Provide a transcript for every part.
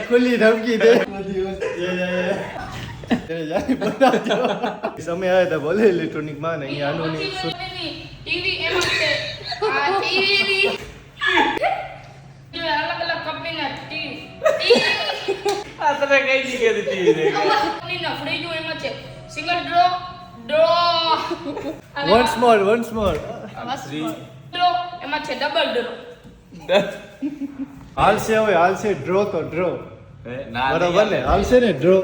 ખુલ્લી ધમકી દે સમય આવે તો બોલે ઇલેક્ટ્રોનિક માં નહીં આનું ટીવી એમાં છે આ ટીવી અલગ અલગ કંપનીના ટીવી આ તને કઈ જગ્યાએ ટીવી દેખે કંપનીના ફ્રીજો એમાં છે સિંગલ ડ્રો વન્સ મોર ડ્રો એમાં છે ડબલ ડ્રો હાલશે હવે હાલશે ડ્રો તો ડ્રો ના બરોબર ને હાલશે ને ડ્રો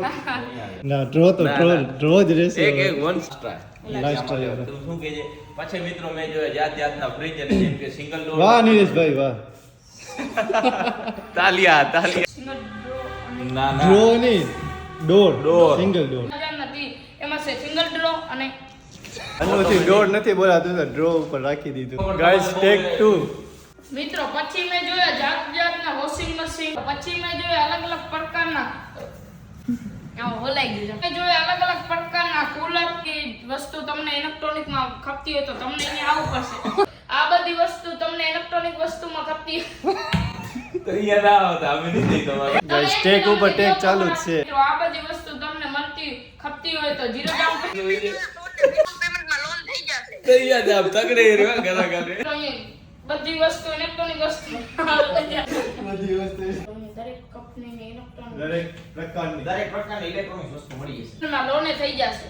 ના ડ્રો તો ડ્રો જ રહેશે એક વન સ્ટાર લાસ્ટ ટાઈમ તું શું કહે છે પછી મિત્રો મેં જોયા જાત જાતના ફ્રીજ અને જેમ કે સિંગલ ડોર વાહ નીલેશભાઈ વાહ તાલિયા સિંગલ ડ્રો ના ડ્રો નહીં ડોર Door. સિંગલ ડોર નથી એમાં છે સિંગલ ડ્રો અને આનોથી ડોર નથી બોલાતું તો ડ્રો ઉપર રાખી દીધું ગાઈસ ટેક 2 મિત્રો પછી મેં જોયા જાત જાતના વોશિંગ મશીન પછી મેં જોયા અલગ અલગ પ્રકારના હોલાઈ ગયું મેં જોયા અલગ અલગ પ્રકારના કુલર કે વસ્તુ તમને ઇલેક્ટ્રોનિક માં ખપતી હોય તો તમને અહીંયા આવવું પડશે આ બધી વસ્તુ તમને ઇલેક્ટ્રોનિક વસ્તુમાં ખપતી તો યાદ આવતા અમે નહીં દઈ તમારે ગાઈસ ટેક ઉપર ટેક ચાલુ જ છે તો આ બધી વસ્તુ તમને મળતી ખપતી હોય તો 0 ડાઉન પેમેન્ટમાં લોન થઈ જશે તો યાદ આવ તગડે રહ્યો ઘરા ઘરે તો અહીંયા બધી વસ્તુ ઇલેક્ટ્રોનિક વસ્તુ બધી વસ્તુ દરેક કંપનીની ઇલેક્ટ્રોનિક દરેક પ્રકારની ઇલેક્ટ્રોનિક વસ્તુ મળી જશે ના લોને થઈ જશે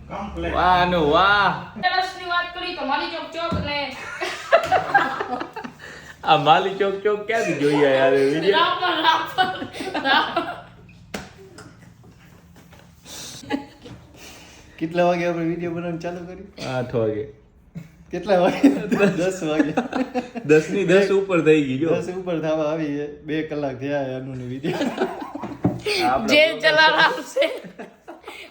કમ્પ્લીટ વાહ નો વાહ રસની વાત કરી તો મારી ચોક ને આ માલી ચોક ક્યાંથી જોઈએ યાર વિડિયો રાપર કેટલા વાગે આપણે વિડિયો બનાવવાનું ચાલુ કર્યું 8 વાગે કેટલા વાગે 10 વાગે 10 ની 10 ઉપર થઈ ગઈ જો 10 ઉપર થવા આવી છે 2 કલાક થયા આનું વિડિયો જે ચલાવ છે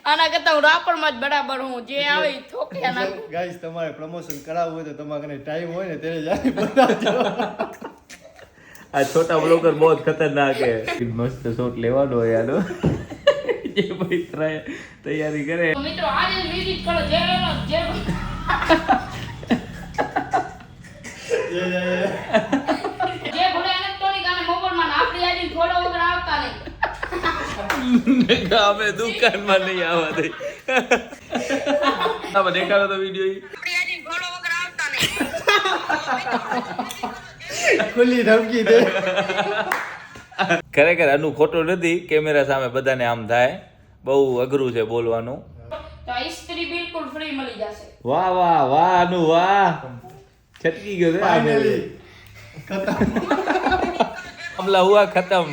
આના કરતા હું રાપરમાં જ બરાબર હું જે આવે ઈ થોકિયા નાખું ગાઈસ તમારે પ્રમોશન કરાવવું હોય તો તમારા કને ટાઈમ હોય ને ત્યારે જાય બનાવજો આ છોટા બ્લોગર બહુ ખતરનાક હે મસ્ત શોટ લેવાનો યાર જે ભાઈ તૈયારી કરે તો મિત્રો આજે વિઝિટ કરો જે ભલે ઇલેક્ટ્રોનિક અને મોબાઈલમાં આપણી આજે થોડો વગર આવતા નહીં અમે દુકાનમાં નહીં આવવા દે તમે દેખાડો તો વિડિયો આપણી આજે થોડો વગર આવતા નહીં ખુલ્લી ધમકી દે ખરેખર આનું ખોટું નથી કેમેરા સામે બધાને આમ થાય બહુ અઘરું છે બોલવાનું તો ઇસ્ત્રી બિલકુલ ફ્રી મળી જશે વાહ વાહ વાહ આનું વાહ છટકી ગયો છે ફાઇનલી ખતમ મામલા હુઆ ખતમ